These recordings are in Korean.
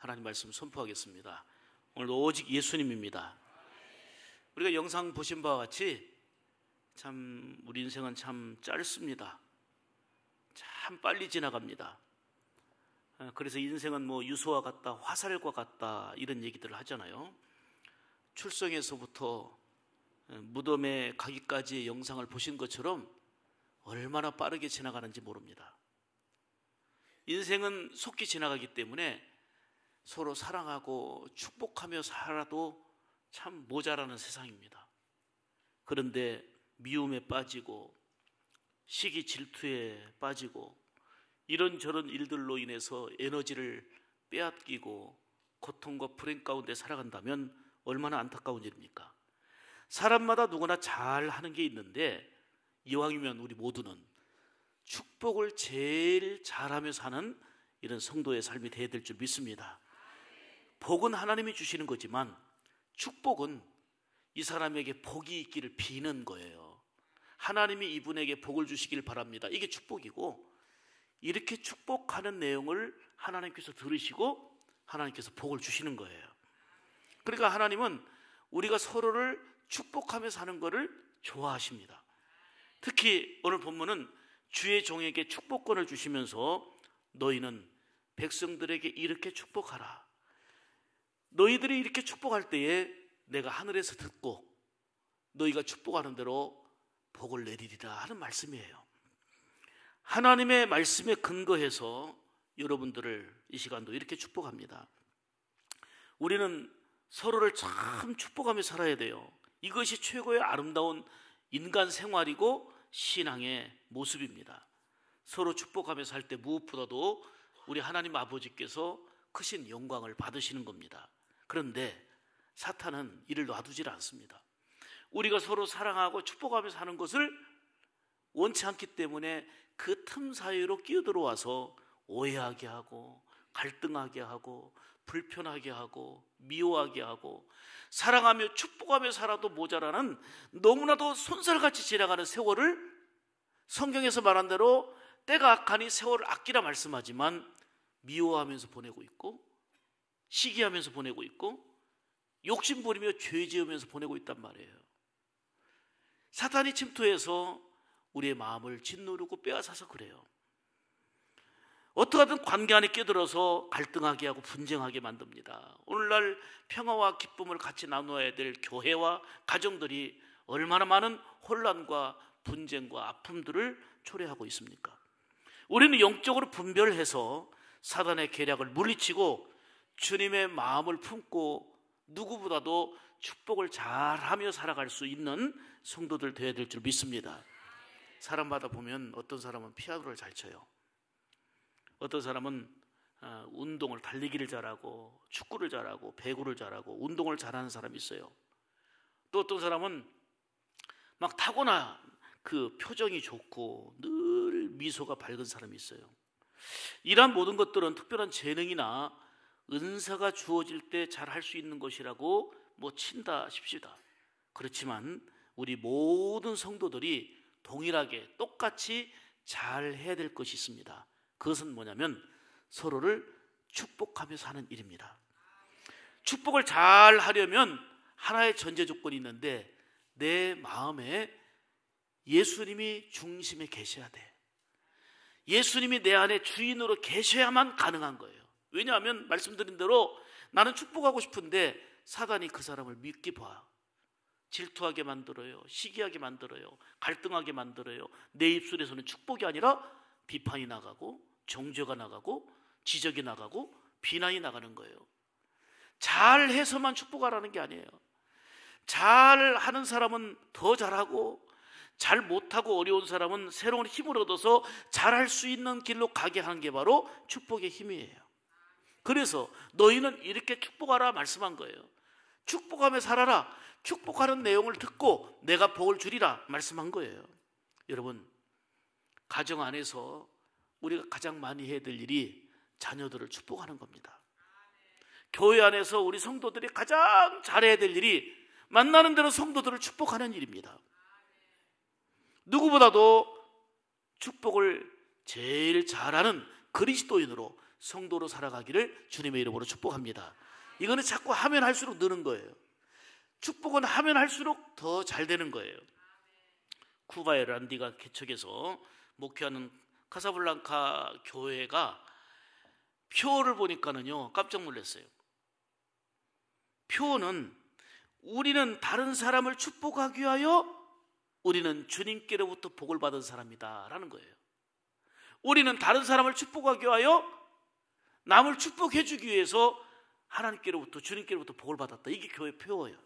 하나님 말씀 선포하겠습니다. 오늘 오직 예수님입니다. 우리가 영상 보신 바와 같이 참 우리 인생은 참 짧습니다. 참 빨리 지나갑니다. 그래서 인생은 뭐 유소와 같다, 화살과 같다 이런 얘기들을 하잖아요. 출생에서부터 무덤에 가기까지의 영상을 보신 것처럼 얼마나 빠르게 지나가는지 모릅니다. 인생은 속히 지나가기 때문에 서로 사랑하고 축복하며 살아도 참 모자라는 세상입니다. 그런데 미움에 빠지고 시기 질투에 빠지고 이런저런 일들로 인해서 에너지를 빼앗기고 고통과 불행 가운데 살아간다면 얼마나 안타까운 일입니까? 사람마다 누구나 잘하는 게 있는데 이왕이면 우리 모두는 축복을 제일 잘하며 사는 이런 성도의 삶이 되어야 될 줄 믿습니다. 복은 하나님이 주시는 거지만 축복은 이 사람에게 복이 있기를 비는 거예요. 하나님이 이분에게 복을 주시길 바랍니다. 이게 축복이고, 이렇게 축복하는 내용을 하나님께서 들으시고 하나님께서 복을 주시는 거예요. 그러니까 하나님은 우리가 서로를 축복하며 사는 것을 좋아하십니다. 특히 오늘 본문은 주의 종에게 축복권을 주시면서 너희는 백성들에게 이렇게 축복하라. 너희들이 이렇게 축복할 때에 내가 하늘에서 듣고 너희가 축복하는 대로 복을 내리리라 하는 말씀이에요. 하나님의 말씀에 근거해서 여러분들을 이 시간도 이렇게 축복합니다. 우리는 서로를 참 축복하며 살아야 돼요. 이것이 최고의 아름다운 인간 생활이고 신앙의 모습입니다. 서로 축복하며 살 때 무엇보다도 우리 하나님 아버지께서 크신 영광을 받으시는 겁니다. 그런데 사탄은 이를 놔두질 않습니다. 우리가 서로 사랑하고 축복하며 사는 것을 원치 않기 때문에 그 틈 사이로 끼어들어와서 오해하게 하고 갈등하게 하고 불편하게 하고 미워하게 하고 사랑하며 축복하며 살아도 모자라는 너무나도 손살같이 지나가는 세월을 성경에서 말한 대로 때가 악하니 세월을 아끼라 말씀하지만 미워하면서 보내고 있고 시기하면서 보내고 있고 욕심부리며 죄 지으면서 보내고 있단 말이에요. 사탄이 침투해서 우리의 마음을 짓누르고 빼앗아서 그래요. 어떻게든 관계 안에 끼어들어서 갈등하게 하고 분쟁하게 만듭니다. 오늘날 평화와 기쁨을 같이 나누어야 될 교회와 가정들이 얼마나 많은 혼란과 분쟁과 아픔들을 초래하고 있습니까? 우리는 영적으로 분별해서 사단의 계략을 물리치고 주님의 마음을 품고 누구보다도 축복을 잘하며 살아갈 수 있는 성도들 되어야 될 줄 믿습니다. 사람마다 보면 어떤 사람은 피아노를 잘 쳐요. 어떤 사람은 운동을 달리기를 잘하고 축구를 잘하고 배구를 잘하고 운동을 잘하는 사람이 있어요. 또 어떤 사람은 막 타고나 그 표정이 좋고 늘 미소가 밝은 사람이 있어요. 이러한 모든 것들은 특별한 재능이나 은사가 주어질 때 잘할 수 있는 것이라고 뭐 친다 싶시다. 그렇지만 우리 모든 성도들이 동일하게 똑같이 잘 해야 될 것이 있습니다. 그것은 뭐냐면 서로를 축복하며 사는 일입니다. 축복을 잘 하려면 하나의 전제 조건이 있는데 내 마음에 예수님이 중심에 계셔야 돼. 예수님이 내 안에 주인으로 계셔야만 가능한 거예요. 왜냐하면 말씀드린 대로 나는 축복하고 싶은데 사단이 그 사람을 믿게 봐. 질투하게 만들어요. 시기하게 만들어요. 갈등하게 만들어요. 내 입술에서는 축복이 아니라 비판이 나가고 정죄가 나가고 지적이 나가고 비난이 나가는 거예요. 잘해서만 축복하라는 게 아니에요. 잘하는 사람은 더 잘하고 잘 못하고 어려운 사람은 새로운 힘을 얻어서 잘할 수 있는 길로 가게 하는 게 바로 축복의 힘이에요. 그래서 너희는 이렇게 축복하라 말씀한 거예요. 축복하며 살아라. 축복하는 내용을 듣고 내가 복을 주리라 말씀한 거예요. 여러분, 가정 안에서 우리가 가장 많이 해야 될 일이 자녀들을 축복하는 겁니다. 교회 안에서 우리 성도들이 가장 잘해야 될 일이 만나는 대로 성도들을 축복하는 일입니다. 누구보다도 축복을 제일 잘하는 그리스도인으로 성도로 살아가기를 주님의 이름으로 축복합니다. 이거는 자꾸 하면 할수록 느는 거예요. 축복은 하면 할수록 더 잘 되는 거예요. 쿠바의 란디가 개척해서 목회하는 카사블랑카 교회가 표를 보니까는요 깜짝 놀랐어요. 표는 우리는 다른 사람을 축복하기 위하여 우리는 주님께로부터 복을 받은 사람이다 라는 거예요. 우리는 다른 사람을 축복하기 위하여 남을 축복해 주기 위해서 하나님께로부터 주님께로부터 복을 받았다. 이게 교회 표어예요.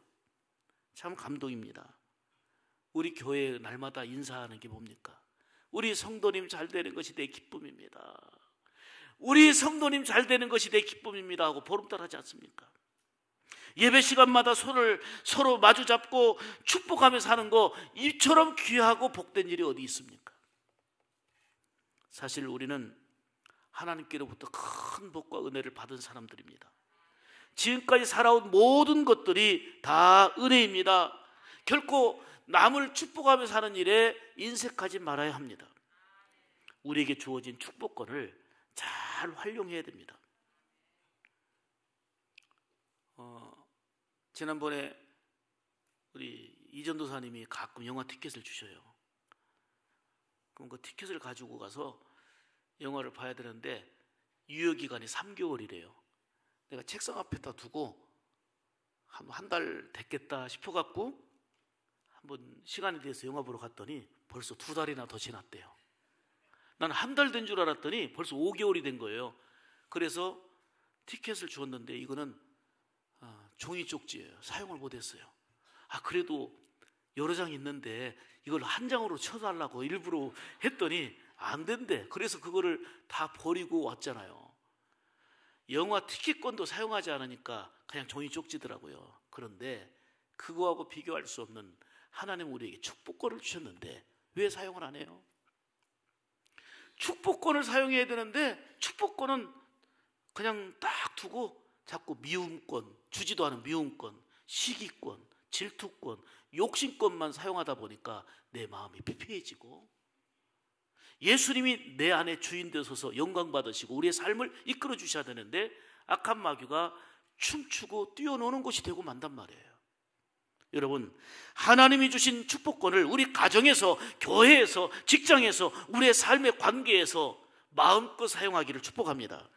참 감동입니다. 우리 교회 날마다 인사하는 게 뭡니까? 우리 성도님 잘 되는 것이 내 기쁨입니다. 우리 성도님 잘 되는 것이 내 기쁨입니다 하고 보름달 하지 않습니까? 예배 시간마다 손을 서로 마주 잡고 축복하며 사는 거 이처럼 귀하고 복된 일이 어디 있습니까? 사실 우리는 하나님께로부터 큰 복과 은혜를 받은 사람들입니다. 지금까지 살아온 모든 것들이 다 은혜입니다. 결코 남을 축복하며 사는 일에 인색하지 말아야 합니다. 우리에게 주어진 축복권을 잘 활용해야 됩니다. 지난번에 우리 이전도사님이 가끔 영화 티켓을 주셔요. 그럼 그 티켓을 가지고 가서 영화를 봐야 되는데 유효기간이 3개월이래요. 내가 책상 앞에다 두고 한 달 됐겠다 싶어갖고 한번 시간이 돼서 영화 보러 갔더니 벌써 2달이나 더 지났대요. 난 한 달 된 줄 알았더니 벌써 5개월이 된 거예요. 그래서 티켓을 주었는데 이거는 종이 쪽지예요. 사용을 못했어요. 그래도 여러 장 있는데 이걸 한 장으로 쳐달라고 일부러 했더니 안 된대. 그래서 그거를 다 버리고 왔잖아요. 영화 티켓권도 사용하지 않으니까 그냥 종이 쪽지더라고요. 그런데 그거하고 비교할 수 없는 하나님 우리에게 축복권을 주셨는데 왜 사용을 안 해요? 축복권을 사용해야 되는데 축복권은 그냥 딱 두고 자꾸 미움권, 주지도 않은 미움권, 시기권, 질투권, 욕심권만 사용하다 보니까 내 마음이 피폐해지고 예수님이 내 안에 주인 되셔서 영광 받으시고 우리의 삶을 이끌어 주셔야 되는데 악한 마귀가 춤추고 뛰어노는 것이 되고 만단 말이에요. 여러분, 하나님이 주신 축복권을 우리 가정에서, 교회에서, 직장에서, 우리의 삶의 관계에서 마음껏 사용하기를 축복합니다.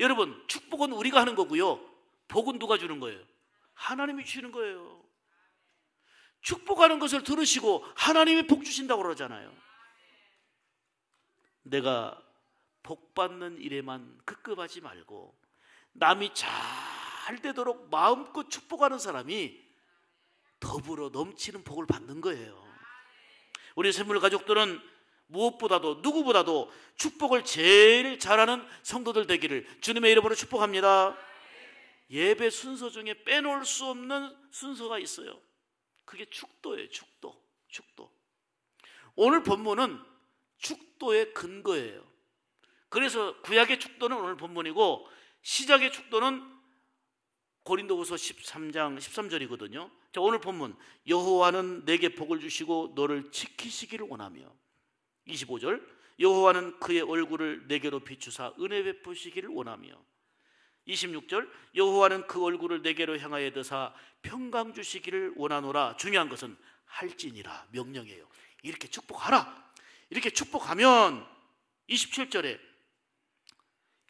여러분, 축복은 우리가 하는 거고요. 복은 누가 주는 거예요? 하나님이 주시는 거예요. 축복하는 것을 들으시고 하나님이 복 주신다고 그러잖아요. 내가 복 받는 일에만 급급하지 말고 남이 잘 되도록 마음껏 축복하는 사람이 더불어 넘치는 복을 받는 거예요. 우리 샘물 가족들은 무엇보다도 누구보다도 축복을 제일 잘하는 성도들 되기를 주님의 이름으로 축복합니다. 예배 순서 중에 빼놓을 수 없는 순서가 있어요. 그게 축도예요. 축도. 오늘 본문은 축도의 근거예요. 그래서 구약의 축도는 오늘 본문이고 시작의 축도는 고린도후서 13장 13절이거든요. 자, 오늘 본문 여호와는 내게 복을 주시고 너를 지키시기를 원하며 25절 여호와는 그의 얼굴을 내게로 비추사 은혜 베푸시기를 원하며 26절 여호와는 그 얼굴을 내게로 향하여 드사 평강 주시기를 원하노라. 중요한 것은 할지니라 명령이에요. 이렇게 축복하라. 이렇게 축복하면 27절에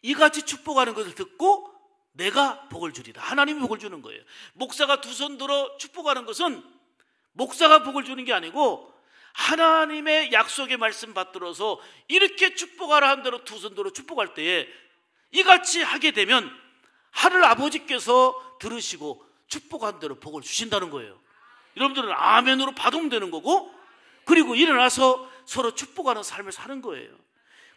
이같이 축복하는 것을 듣고 내가 복을 주리라. 하나님이 복을 주는 거예요. 목사가 두 손 들어 축복하는 것은 목사가 복을 주는 게 아니고 하나님의 약속의 말씀 받들어서 이렇게 축복하라 한 대로 두 손 들어 축복할 때에 이같이 하게 되면 하늘 아버지께서 들으시고 축복한 대로 복을 주신다는 거예요. 여러분들은 아멘으로 받으면 되는 거고 그리고 일어나서 서로 축복하는 삶을 사는 거예요.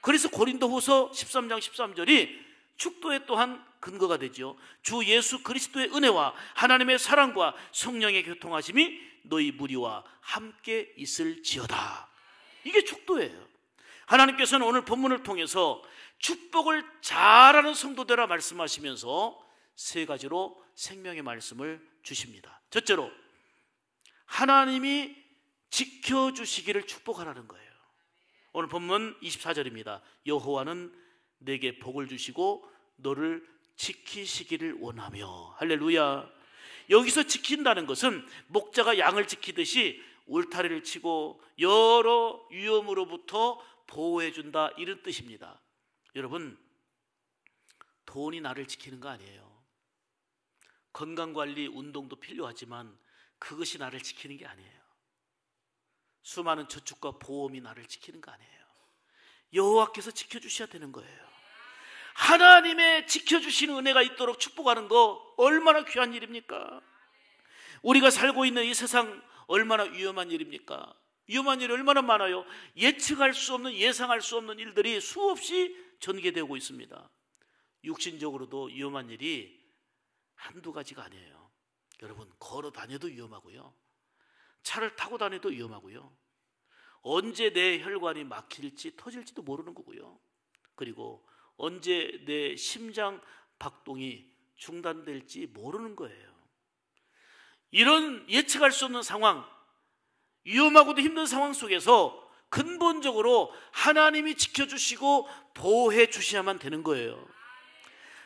그래서 고린도후서 13장 13절이 축도의 또한 근거가 되죠. 주 예수 그리스도의 은혜와 하나님의 사랑과 성령의 교통하심이 너희 무리와 함께 있을지어다. 이게 축도예요. 하나님께서는 오늘 본문을 통해서 축복을 잘하는 성도되라 말씀하시면서 세 가지로 생명의 말씀을 주십니다. 첫째로 하나님이 지켜주시기를 축복하라는 거예요. 오늘 본문 24절입니다. 여호와는 내게 복을 주시고 너를 지키시기를 원하며. 할렐루야. 여기서 지킨다는 것은 목자가 양을 지키듯이 울타리를 치고 여러 위험으로부터 보호해 준다, 이런 뜻입니다. 여러분, 돈이 나를 지키는 거 아니에요. 건강관리, 운동도 필요하지만 그것이 나를 지키는 게 아니에요. 수많은 저축과 보험이 나를 지키는 거 아니에요. 여호와께서 지켜주셔야 되는 거예요. 하나님의 지켜주시는 은혜가 있도록 축복하는 거 얼마나 귀한 일입니까? 우리가 살고 있는 이 세상 얼마나 위험한 일입니까? 위험한 일이 얼마나 많아요. 예측할 수 없는, 예상할 수 없는 일들이 수없이 전개되고 있습니다. 육신적으로도 위험한 일이 한두 가지가 아니에요. 여러분, 걸어 다녀도 위험하고요, 차를 타고 다녀도 위험하고요, 언제 내 혈관이 막힐지 터질지도 모르는 거고요, 그리고 언제 내 심장 박동이 중단될지 모르는 거예요. 이런 예측할 수 없는 상황, 위험하고도 힘든 상황 속에서 근본적으로 하나님이 지켜주시고 보호해 주셔야만 되는 거예요.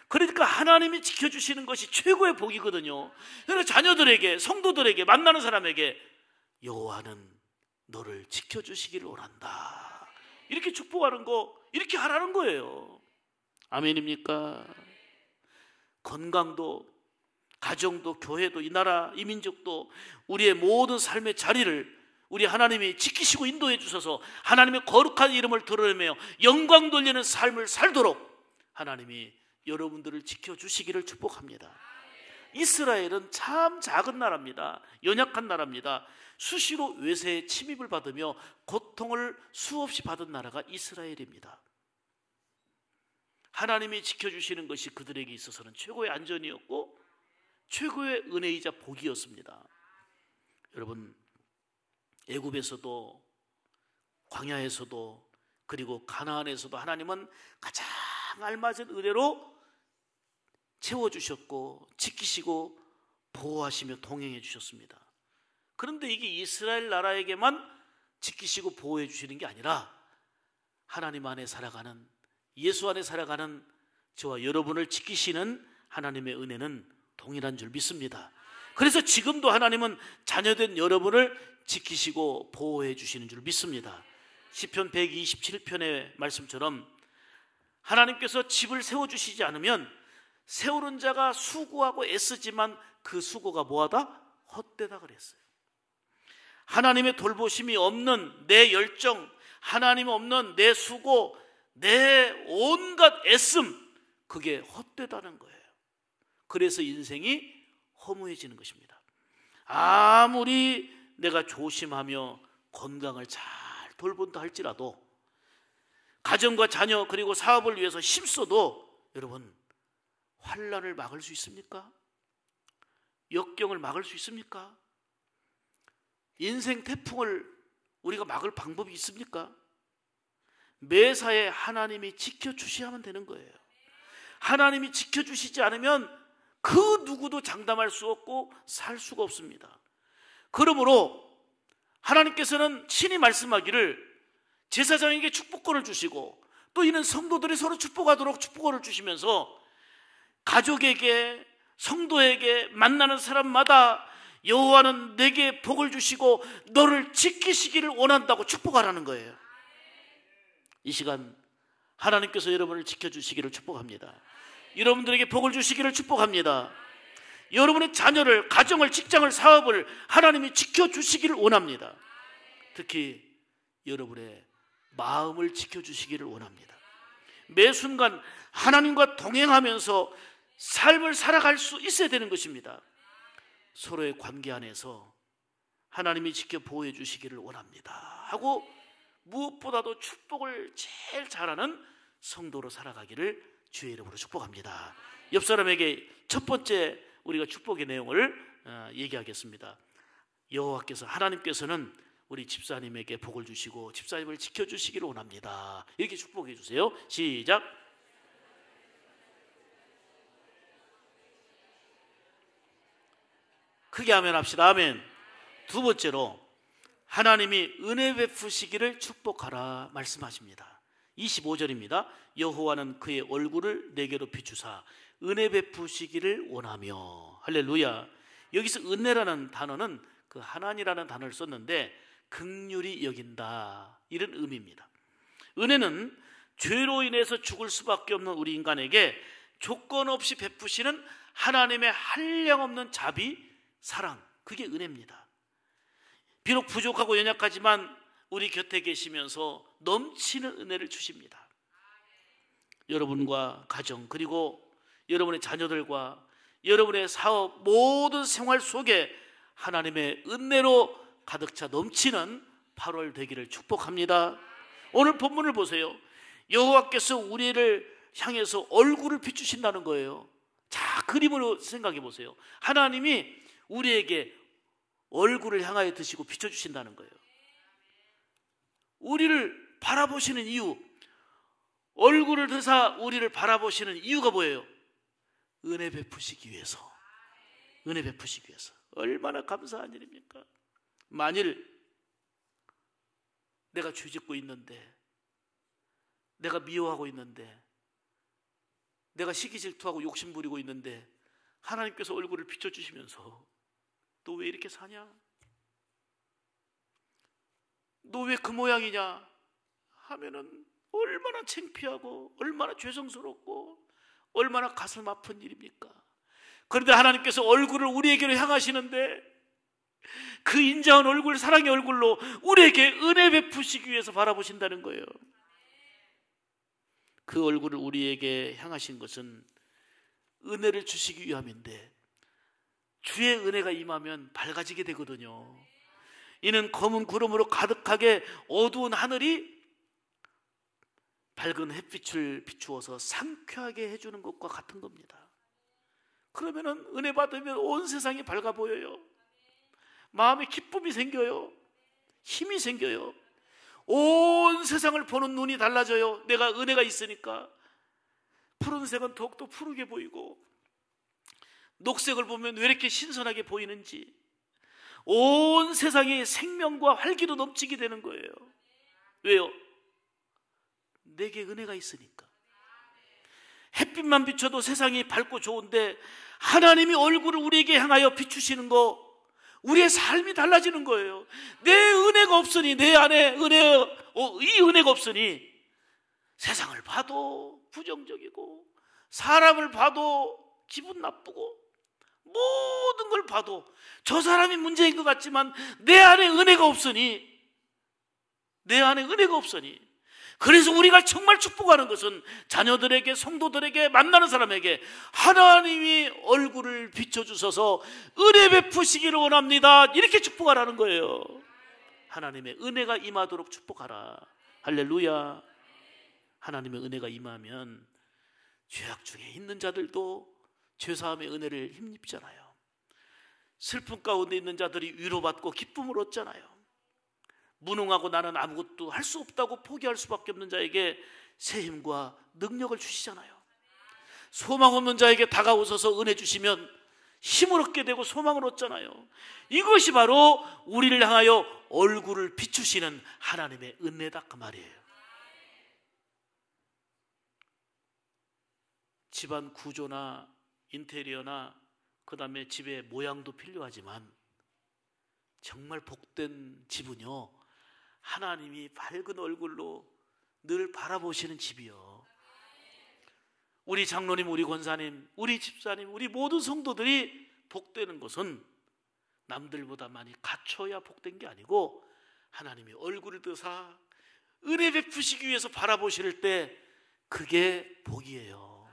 그러니까 하나님이 지켜주시는 것이 최고의 복이거든요. 그래서 자녀들에게, 성도들에게, 만나는 사람에게 여호와는 너를 지켜주시기를 원한다, 이렇게 축복하는 거, 이렇게 하라는 거예요. 아멘입니까? 건강도, 가정도, 교회도, 이 나라, 이 민족도, 우리의 모든 삶의 자리를 우리 하나님이 지키시고 인도해 주셔서 하나님의 거룩한 이름을 드러내며 영광 돌리는 삶을 살도록 하나님이 여러분들을 지켜주시기를 축복합니다. 이스라엘은 참 작은 나라입니다. 연약한 나라입니다. 수시로 외세의 침입을 받으며 고통을 수없이 받은 나라가 이스라엘입니다. 하나님이 지켜주시는 것이 그들에게 있어서는 최고의 안전이었고 최고의 은혜이자 복이었습니다. 여러분, 애굽에서도, 광야에서도, 그리고 가나안에서도 하나님은 가장 알맞은 은혜로 채워주셨고 지키시고 보호하시며 동행해 주셨습니다. 그런데 이게 이스라엘 나라에게만 지키시고 보호해 주시는 게 아니라 하나님 안에 살아가는, 예수 안에 살아가는 저와 여러분을 지키시는 하나님의 은혜는 동일한 줄 믿습니다. 그래서 지금도 하나님은 자녀된 여러분을 지키시고 보호해 주시는 줄 믿습니다. 시편 127편의 말씀처럼 하나님께서 집을 세워주시지 않으면 세우는 자가 수고하고 애쓰지만 그 수고가 뭐하다? 헛되다 그랬어요. 하나님의 돌보심이 없는 내 열정, 하나님 없는 내 수고, 내 온갖 애씀, 그게 헛되다는 거예요. 그래서 인생이 허무해지는 것입니다. 아무리 내가 조심하며 건강을 잘 돌본다 할지라도, 가정과 자녀 그리고 사업을 위해서 힘써도 여러분, 환난을 막을 수 있습니까? 역경을 막을 수 있습니까? 인생 태풍을 우리가 막을 방법이 있습니까? 매사에 하나님이 지켜주셔야만 되는 거예요. 하나님이 지켜주시지 않으면 그 누구도 장담할 수 없고 살 수가 없습니다. 그러므로 하나님께서는 친히 말씀하기를 제사장에게 축복권을 주시고 또 이는 성도들이 서로 축복하도록 축복권을 주시면서 가족에게, 성도에게, 만나는 사람마다 여호와는 내게 복을 주시고 너를 지키시기를 원한다고 축복하라는 거예요. 이 시간 하나님께서 여러분을 지켜주시기를 축복합니다. 여러분들에게 복을 주시기를 축복합니다. 여러분의 자녀를, 가정을, 직장을, 사업을 하나님이 지켜주시기를 원합니다. 특히 여러분의 마음을 지켜주시기를 원합니다. 매 순간 하나님과 동행하면서 삶을 살아갈 수 있어야 되는 것입니다. 서로의 관계 안에서 하나님이 지켜 보호해 주시기를 원합니다 하고 무엇보다도 축복을 제일 잘하는 성도로 살아가기를 주의 이름으로 축복합니다. 옆 사람에게 첫 번째 우리가 축복의 내용을 얘기하겠습니다. 여호와께서, 하나님께서는 우리 집사님에게 복을 주시고 집사님을 지켜주시기를 원합니다. 이렇게 축복해 주세요. 시작. 크게 아멘 합시다. 아멘. 두 번째로 하나님이 은혜 베푸시기를 축복하라 말씀하십니다. 25절입니다. 여호와는 그의 얼굴을 내게로 비추사 은혜 베푸시기를 원하며. 할렐루야. 여기서 은혜라는 단어는 그 하나님이라는 단어를 썼는데 긍휼히 여긴다, 이런 의미입니다. 은혜는 죄로 인해서 죽을 수밖에 없는 우리 인간에게 조건 없이 베푸시는 하나님의 한량없는 자비, 사랑, 그게 은혜입니다. 비록 부족하고 연약하지만 우리 곁에 계시면서 넘치는 은혜를 주십니다. 여러분과 가정, 그리고 여러분의 자녀들과 여러분의 사업, 모든 생활 속에 하나님의 은혜로 가득 차 넘치는 8월 되기를 축복합니다. 오늘 본문을 보세요. 여호와께서 우리를 향해서 얼굴을 비추신다는 거예요. 자, 그림으로 생각해 보세요. 하나님이 우리에게 얼굴을 향하여 드시고 비춰주신다는 거예요. 우리를 바라보시는 이유, 얼굴을 드사 우리를 바라보시는 이유가 뭐예요? 은혜 베푸시기 위해서. 은혜 베푸시기 위해서. 얼마나 감사한 일입니까? 만일 내가 죄짓고 있는데, 내가 미워하고 있는데, 내가 시기 질투하고 욕심 부리고 있는데 하나님께서 얼굴을 비춰주시면서 너 왜 이렇게 사냐? 너 왜 그 모양이냐? 하면은 얼마나 창피하고 얼마나 죄송스럽고 얼마나 가슴 아픈 일입니까? 그런데 하나님께서 얼굴을 우리에게로 향하시는데 그 인자한 얼굴, 사랑의 얼굴로 우리에게 은혜 베푸시기 위해서 바라보신다는 거예요. 그 얼굴을 우리에게 향하신 것은 은혜를 주시기 위함인데 주의 은혜가 임하면 밝아지게 되거든요. 이는 검은 구름으로 가득하게 어두운 하늘이 밝은 햇빛을 비추어서 상쾌하게 해주는 것과 같은 겁니다. 그러면은 은혜 받으면 온 세상이 밝아 보여요. 마음에 기쁨이 생겨요. 힘이 생겨요. 온 세상을 보는 눈이 달라져요. 내가 은혜가 있으니까. 푸른색은 더욱더 푸르게 보이고 녹색을 보면 왜 이렇게 신선하게 보이는지 온 세상이 생명과 활기로 넘치게 되는 거예요. 왜요? 내게 은혜가 있으니까. 햇빛만 비춰도 세상이 밝고 좋은데 하나님이 얼굴을 우리에게 향하여 비추시는 거, 우리의 삶이 달라지는 거예요. 내 은혜가 없으니, 내 안에 이 은혜가 없으니 세상을 봐도 부정적이고 사람을 봐도 기분 나쁘고 모든 걸 봐도 저 사람이 문제인 것 같지만 내 안에 은혜가 없으니, 그래서 우리가 정말 축복하는 것은 자녀들에게, 성도들에게, 만나는 사람에게 하나님이 얼굴을 비춰주셔서 은혜 베푸시기를 원합니다, 이렇게 축복하라는 거예요. 하나님의 은혜가 임하도록 축복하라. 할렐루야. 하나님의 은혜가 임하면 죄악 중에 있는 자들도 죄사함의 은혜를 힘입잖아요. 슬픔 가운데 있는 자들이 위로받고 기쁨을 얻잖아요. 무능하고 나는 아무것도 할 수 없다고 포기할 수밖에 없는 자에게 새 힘과 능력을 주시잖아요. 소망 없는 자에게 다가오셔서 은혜 주시면 힘을 얻게 되고 소망을 얻잖아요. 이것이 바로 우리를 향하여 얼굴을 비추시는 하나님의 은혜다, 그 말이에요. 집안 구조나 인테리어나 그 다음에 집의 모양도 필요하지만 정말 복된 집은요, 하나님이 밝은 얼굴로 늘 바라보시는 집이요. 우리 장로님, 우리 권사님, 우리 집사님, 우리 모든 성도들이 복되는 것은 남들보다 많이 갖춰야 복된 게 아니고 하나님이 얼굴을 드사 은혜 베푸시기 위해서 바라보실 때 그게 복이에요.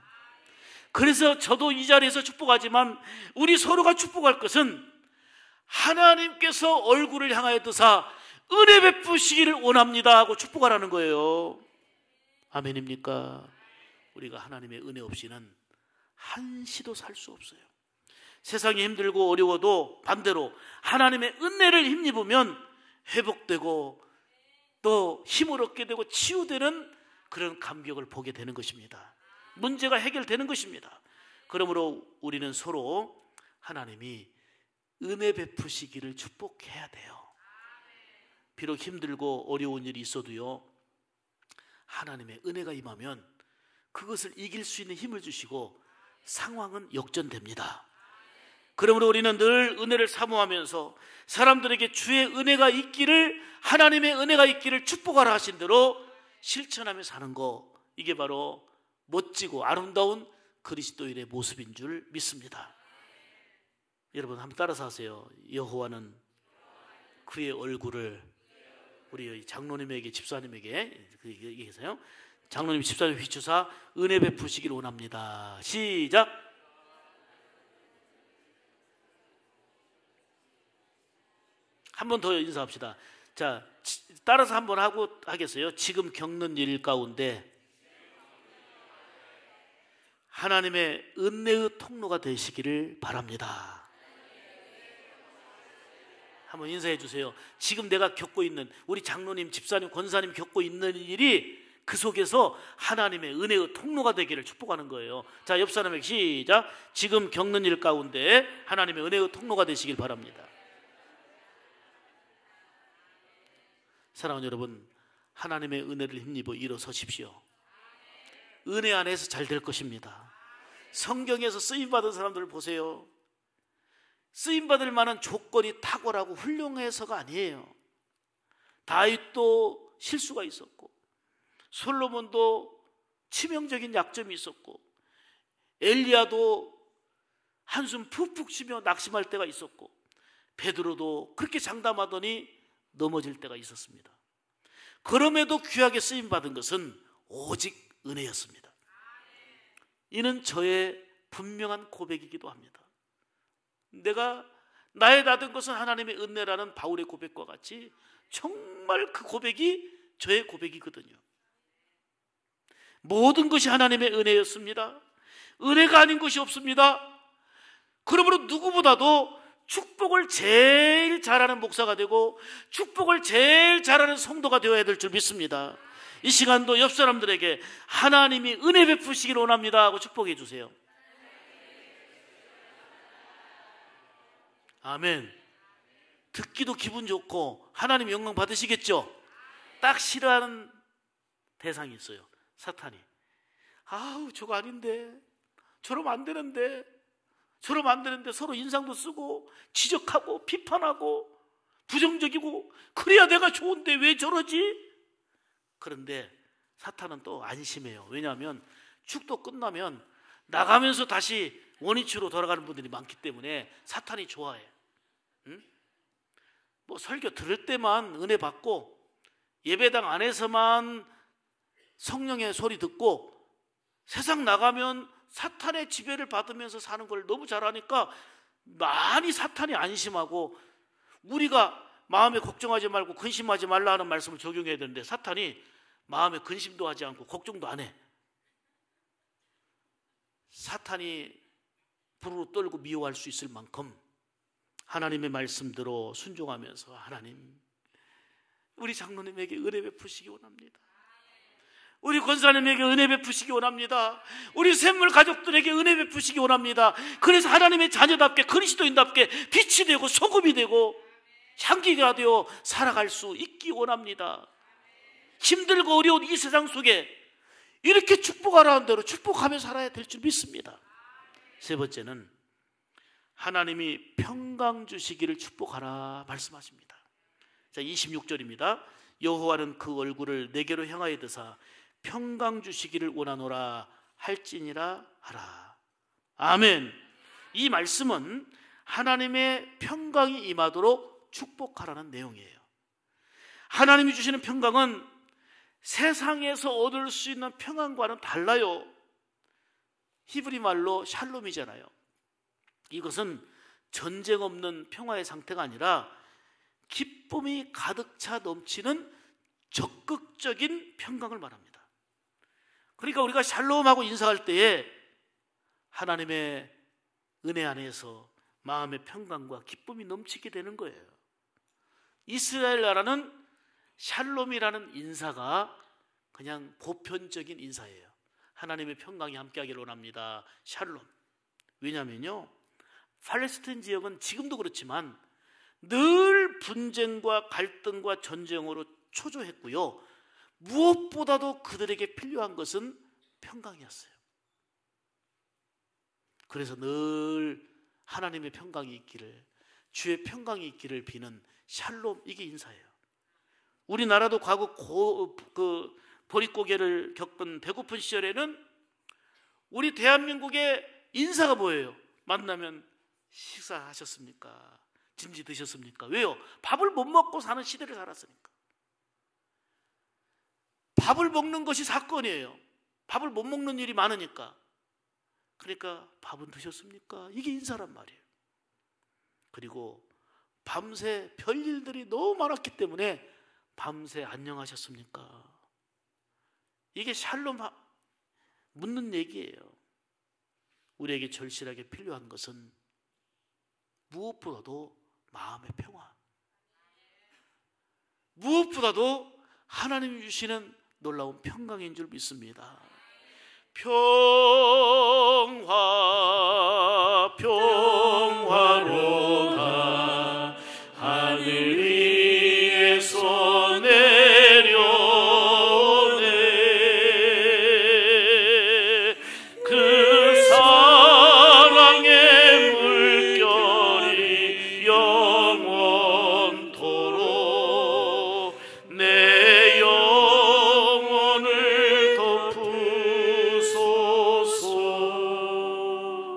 그래서 저도 이 자리에서 축복하지만 우리 서로가 축복할 것은 하나님께서 얼굴을 향하여 드사 은혜 베푸시기를 원합니다 하고 축복하라는 거예요. 아멘입니까? 우리가 하나님의 은혜 없이는 한시도 살 수 없어요. 세상이 힘들고 어려워도 반대로 하나님의 은혜를 힘입으면 회복되고 또 힘을 얻게 되고 치유되는 그런 감격을 보게 되는 것입니다. 문제가 해결되는 것입니다. 그러므로 우리는 서로 하나님이 은혜 베푸시기를 축복해야 돼요. 비록 힘들고 어려운 일이 있어도요, 하나님의 은혜가 임하면 그것을 이길 수 있는 힘을 주시고 상황은 역전됩니다. 그러므로 우리는 늘 은혜를 사모하면서 사람들에게 주의 은혜가 있기를, 하나님의 은혜가 있기를 축복하라 하신 대로 실천하며 사는 거, 이게 바로 멋지고 아름다운 그리스도인의 모습인 줄 믿습니다. 여러분 한번 따라서 하세요. 여호와는 그의 얼굴을, 우리 장로님에게, 집사님에게 얘기해서요, 장로님, 집사님 휘추사 은혜 베푸시기를 원합니다. 시작. 한 번 더 인사합시다. 자, 따라서 한 번 하고 하겠어요. 지금 겪는 일 가운데 하나님의 은혜의 통로가 되시기를 바랍니다. 한번 인사해 주세요. 지금 내가 겪고 있는, 우리 장로님, 집사님, 권사님 겪고 있는 일이 그 속에서 하나님의 은혜의 통로가 되기를 축복하는 거예요. 자, 옆 사람에게 시작. 지금 겪는 일 가운데 하나님의 은혜의 통로가 되시길 바랍니다. 사랑하는 여러분, 하나님의 은혜를 힘입어 일어서십시오. 은혜 안에서 잘 될 것입니다. 성경에서 쓰임받은 사람들을 보세요. 쓰임받을 만한 조건이 탁월하고 훌륭해서가 아니에요. 다윗도 실수가 있었고, 솔로몬도 치명적인 약점이 있었고, 엘리야도 한숨 푹푹 쉬며 낙심할 때가 있었고, 베드로도 그렇게 장담하더니 넘어질 때가 있었습니다. 그럼에도 귀하게 쓰임받은 것은 오직 은혜였습니다. 이는 저의 분명한 고백이기도 합니다. 내가 나의 나된 것은 하나님의 은혜라는 바울의 고백과 같이 정말 그 고백이 저의 고백이거든요. 모든 것이 하나님의 은혜였습니다. 은혜가 아닌 것이 없습니다. 그러므로 누구보다도 축복을 제일 잘하는 목사가 되고 축복을 제일 잘하는 성도가 되어야 될 줄 믿습니다. 이 시간도 옆 사람들에게 하나님이 은혜 베푸시기를 원합니다 하고 축복해 주세요. 아멘. 듣기도 기분 좋고 하나님 영광 받으시겠죠? 딱 싫어하는 대상이 있어요. 사탄이. 아우, 저거 아닌데, 저러면 안 되는데, 저러면 안 되는데, 서로 인상도 쓰고 지적하고 비판하고 부정적이고, 그래야 내가 좋은데 왜 저러지? 그런데 사탄은 또 안심해요. 왜냐하면 축도 끝나면 나가면서 다시 원위치로 돌아가는 분들이 많기 때문에 사탄이 좋아해. 응? 뭐 설교 들을 때만 은혜 받고 예배당 안에서만 성령의 소리 듣고 세상 나가면 사탄의 지배를 받으면서 사는 걸 너무 잘하니까 많이 사탄이 안심하고, 우리가 마음에 걱정하지 말고 근심하지 말라 하는 말씀을 적용해야 되는데 사탄이 마음에 근심도 하지 않고 걱정도 안 해. 사탄이 부르르 떨고 미워할 수 있을 만큼 하나님의 말씀대로 순종하면서, 하나님, 우리 장로님에게 은혜 베푸시기 원합니다. 우리 권사님에게 은혜 베푸시기 원합니다. 우리 샘물 가족들에게 은혜 베푸시기 원합니다. 그래서 하나님의 자녀답게, 그리스도인답게 빛이 되고 소금이 되고 향기가 되어 살아갈 수 있기 원합니다. 힘들고 어려운 이 세상 속에 이렇게 축복하라는 대로 축복하며 살아야 될 줄 믿습니다. 세 번째는 하나님이 평강 주시기를 축복하라 말씀하십니다. 자, 26절입니다. 여호와는 그 얼굴을 내게로 향하여 드사 평강 주시기를 원하노라 할지니라 하라. 아멘. 이 말씀은 하나님의 평강이 임하도록 축복하라는 내용이에요. 하나님이 주시는 평강은 세상에서 얻을 수 있는 평안과는 달라요. 히브리 말로 샬롬이잖아요. 이것은 전쟁 없는 평화의 상태가 아니라 기쁨이 가득 차 넘치는 적극적인 평강을 말합니다. 그러니까 우리가 샬롬하고 인사할 때에 하나님의 은혜 안에서 마음의 평강과 기쁨이 넘치게 되는 거예요. 이스라엘 나라는 샬롬이라는 인사가 그냥 보편적인 인사예요. 하나님의 평강이 함께하기를 원합니다. 샬롬. 왜냐하면요, 팔레스타인 지역은 지금도 그렇지만 늘 분쟁과 갈등과 전쟁으로 초조했고요, 무엇보다도 그들에게 필요한 것은 평강이었어요. 그래서 늘 하나님의 평강이 있기를, 주의 평강이 있기를 비는 샬롬, 이게 인사예요. 우리나라도 과거 보릿고개를 겪은 배고픈 시절에는 우리 대한민국의 인사가 뭐예요? 만나면 식사하셨습니까? 짐지 드셨습니까? 왜요? 밥을 못 먹고 사는 시대를 살았으니까. 밥을 먹는 것이 사건이에요. 밥을 못 먹는 일이 많으니까. 그러니까 밥은 드셨습니까? 이게 인사란 말이에요. 그리고 밤새 별일들이 너무 많았기 때문에 밤새 안녕하셨습니까? 이게 샬롬 묻는 얘기예요. 우리에게 절실하게 필요한 것은 무엇보다도 마음의 평화, 무엇보다도 하나님이 주시는 놀라운 평강인 줄 믿습니다. 평화, 평화로다 하늘 위에서 내려오네. 그 사랑의 물결이 영원토록 내 영혼을 덮으소서.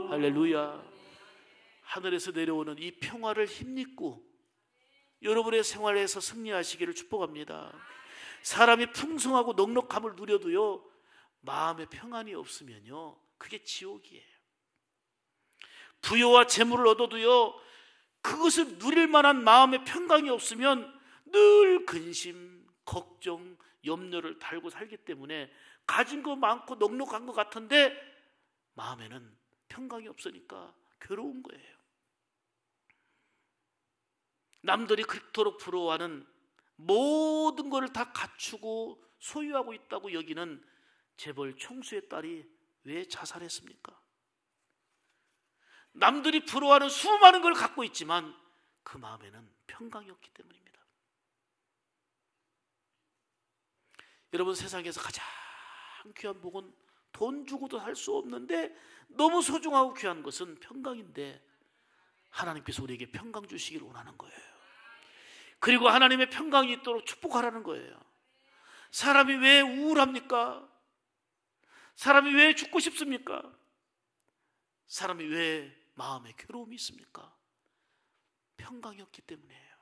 할렐루야. 하늘에서 내려오는 이 평화를 힘입고 여러분의 생활에서 승리하시기를 축복합니다. 사람이 풍성하고 넉넉함을 누려도요, 마음의 평안이 없으면요, 그게 지옥이에요. 부여와 재물을 얻어도요, 그것을 누릴 만한 마음의 평강이 없으면 늘 근심, 걱정, 염려를 달고 살기 때문에 가진 거 많고 넉넉한 것 같은데 마음에는 평강이 없으니까 괴로운 거예요. 남들이 그토록 부러워하는 모든 것을 다 갖추고 소유하고 있다고 여기는 재벌 총수의 딸이 왜 자살했습니까? 남들이 부러워하는 수많은 걸 갖고 있지만 그 마음에는 평강이 없기 때문입니다. 여러분, 세상에서 가장 귀한 복은 돈 주고도 살 수 없는데 너무 소중하고 귀한 것은 평강인데, 하나님께서 우리에게 평강 주시기를 원하는 거예요. 그리고 하나님의 평강이 있도록 축복하라는 거예요. 사람이 왜 우울합니까? 사람이 왜 죽고 싶습니까? 사람이 왜 마음에 괴로움이 있습니까? 평강이 없기 때문이에요.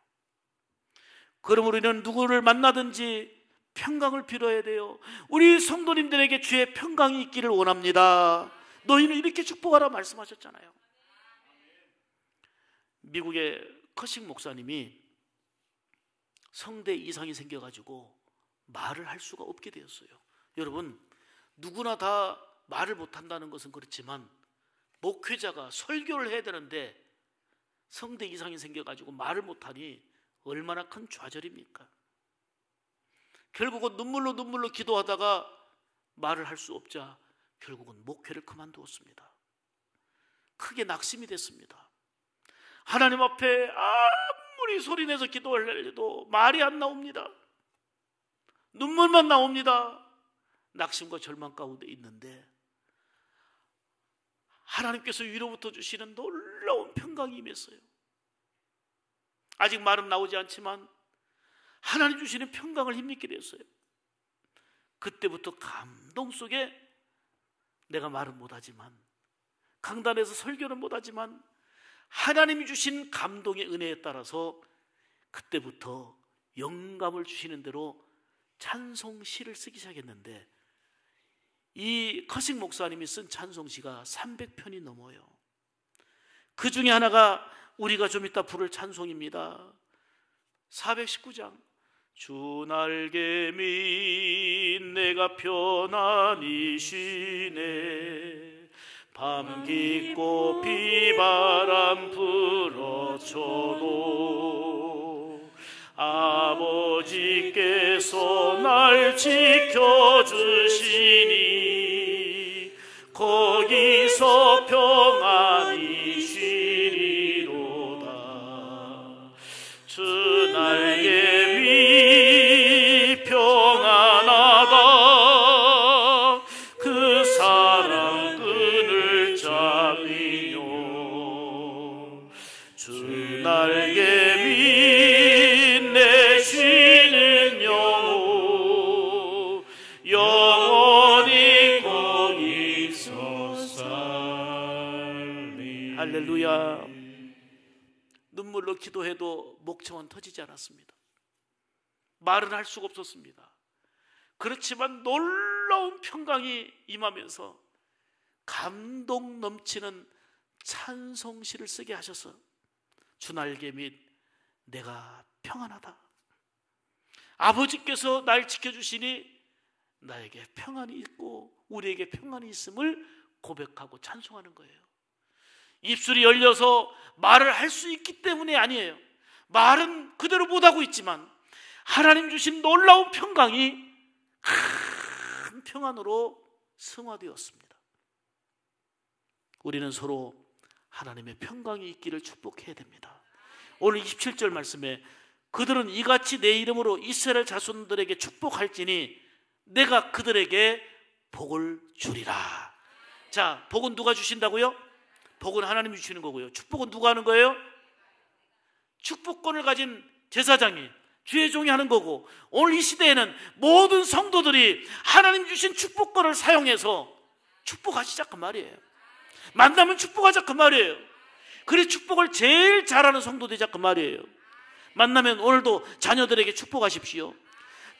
그러므로 우리는 누구를 만나든지 평강을 빌어야 돼요. 우리 성도님들에게 주의 평강이 있기를 원합니다. 너희는 이렇게 축복하라 말씀하셨잖아요. 미국의 커식 목사님이 성대 이상이 생겨가지고 말을 할 수가 없게 되었어요. 여러분, 누구나 다 말을 못한다는 것은 그렇지만 목회자가 설교를 해야 되는데 성대 이상이 생겨가지고 말을 못하니 얼마나 큰 좌절입니까? 결국은 눈물로 기도하다가 말을 할 수 없자 결국은 목회를 그만두었습니다. 크게 낙심이 됐습니다. 하나님 앞에 아무리 소리내서 기도를 해도 말이 안 나옵니다. 눈물만 나옵니다. 낙심과 절망 가운데 있는데 하나님께서 위로부터 주시는 놀라운 평강이 임했어요. 아직 말은 나오지 않지만 하나님 주시는 평강을 힘입게 되었어요. 그때부터 감동 속에 내가 말은 못하지만, 강단에서 설교는 못하지만 하나님이 주신 감동의 은혜에 따라서 그때부터 영감을 주시는 대로 찬송시를 쓰기 시작했는데, 이 커식 목사님이 쓴 찬송시가 300편이 넘어요. 그 중에 하나가 우리가 좀 이따 부를 찬송입니다. 419장. 주 날개 민 내가 편안히 쉬네. 밤 깊고 비바람 불어쳐도 아버지께서 날 지켜주시니 거기서 평안히 쉬리로다. 주 날개 위 평안한 주 날개 밑 내 쉬는 영혼 영원히 거기서 살리. 할렐루야. 눈물로 기도해도 목청은 터지지 않았습니다. 말은 할 수가 없었습니다. 그렇지만 놀라운 평강이 임하면서 감동 넘치는 찬송시를 쓰게 하셔서 주 날개 밑 내가 평안하다. 아버지께서 날 지켜주시니 나에게 평안이 있고 우리에게 평안이 있음을 고백하고 찬송하는 거예요. 입술이 열려서 말을 할 수 있기 때문이 아니에요. 말은 그대로 못하고 있지만 하나님 주신 놀라운 평강이 큰 평안으로 승화되었습니다. 우리는 서로 하나님의 평강이 있기를 축복해야 됩니다. 오늘 27절 말씀에 그들은 이같이 내 이름으로 이스라엘 자손들에게 축복할지니 내가 그들에게 복을 주리라. 자, 복은 누가 주신다고요? 복은 하나님이 주시는 거고요. 축복은 누가 하는 거예요? 축복권을 가진 제사장이, 주의 종이 하는 거고, 오늘 이 시대에는 모든 성도들이 하나님 주신 축복권을 사용해서 축복하시자 그 말이에요. 만나면 축복하자 그 말이에요. 그래 축복을 제일 잘하는 성도 되자 그 말이에요. 만나면 오늘도 자녀들에게 축복하십시오.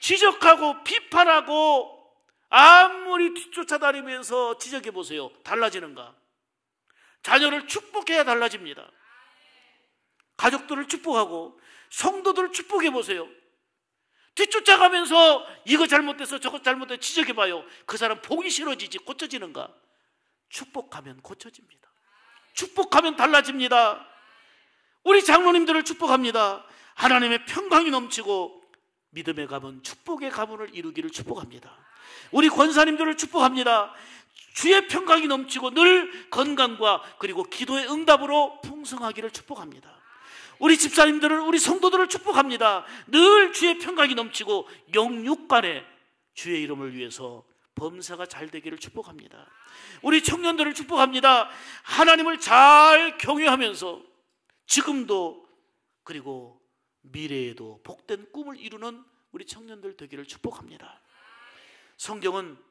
지적하고 비판하고 아무리 뒤쫓아다니면서 지적해 보세요. 달라지는가? 자녀를 축복해야 달라집니다. 가족들을 축복하고 성도들을 축복해 보세요. 뒤쫓아가면서 이거 잘못돼서 저거 잘못돼서 지적해 봐요. 그 사람 복이 싫어지지 고쳐지는가? 축복하면 고쳐집니다. 축복하면 달라집니다. 우리 장로님들을 축복합니다. 하나님의 평강이 넘치고 믿음의 가문, 축복의 가문을 이루기를 축복합니다. 우리 권사님들을 축복합니다. 주의 평강이 넘치고 늘 건강과 그리고 기도의 응답으로 풍성하기를 축복합니다. 우리 집사님들을, 우리 성도들을 축복합니다. 늘 주의 평강이 넘치고 영육간에 주의 이름을 위해서 범사가 잘 되기를 축복합니다. 우리 청년들을 축복합니다. 하나님을 잘 경외하면서 지금도 그리고 미래에도 복된 꿈을 이루는 우리 청년들 되기를 축복합니다. 성경은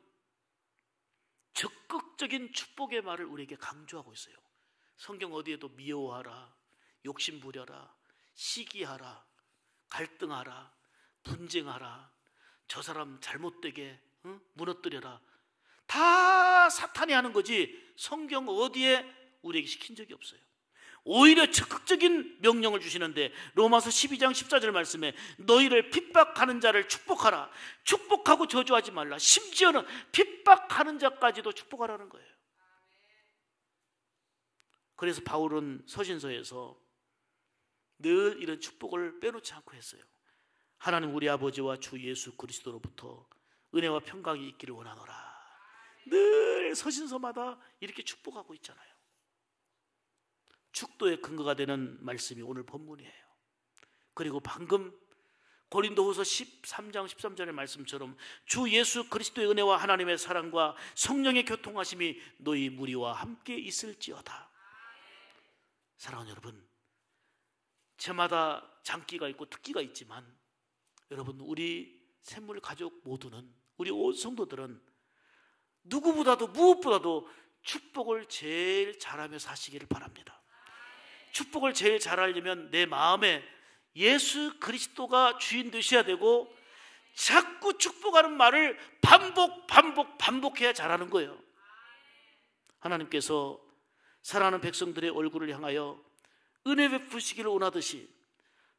적극적인 축복의 말을 우리에게 강조하고 있어요. 성경 어디에도 미워하라, 욕심부려라, 시기하라, 갈등하라, 분쟁하라, 저 사람 잘못되게 무너뜨려라, 다 사탄이 하는 거지 성경 어디에 우리에게 시킨 적이 없어요. 오히려 적극적인 명령을 주시는데 로마서 12장 14절 말씀에 너희를 핍박하는 자를 축복하라. 축복하고 저주하지 말라. 심지어는 핍박하는 자까지도 축복하라는 거예요. 그래서 바울은 서신서에서 늘 이런 축복을 빼놓지 않고 했어요. 하나님 우리 아버지와 주 예수 그리스도로부터 은혜와 평강이 있기를 원하노라. 늘 서신서마다 이렇게 축복하고 있잖아요. 축도의 근거가 되는 말씀이 오늘 본문이에요. 그리고 방금 고린도후서 13장 13절의 말씀처럼 주 예수 그리스도의 은혜와 하나님의 사랑과 성령의 교통하심이 너희 무리와 함께 있을지어다. 사랑하는 여러분, 저마다 장기가 있고 특기가 있지만 여러분, 우리 샘물 가족 모두는, 우리 온 성도들은 누구보다도 무엇보다도 축복을 제일 잘하며 사시기를 바랍니다. 축복을 제일 잘하려면 내 마음에 예수 그리스도가 주인 되셔야 되고 자꾸 축복하는 말을 반복해야 잘하는 거예요. 하나님께서 사랑하는 백성들의 얼굴을 향하여 은혜 베푸시기를 원하듯이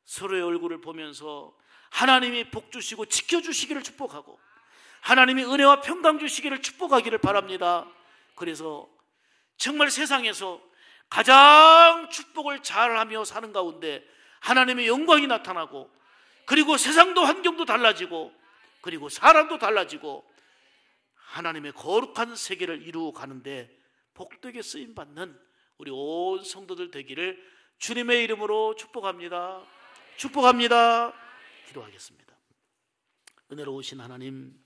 서로의 얼굴을 보면서 하나님이 복 주시고 지켜주시기를 축복하고 하나님이 은혜와 평강 주시기를 축복하기를 바랍니다. 그래서 정말 세상에서 가장 축복을 잘하며 사는 가운데 하나님의 영광이 나타나고 그리고 세상도 환경도 달라지고 그리고 사람도 달라지고 하나님의 거룩한 세계를 이루어 가는데 복되게 쓰임받는 우리 온 성도들 되기를 주님의 이름으로 축복합니다. 축복합니다. 기도하겠습니다. 은혜로우신 하나님,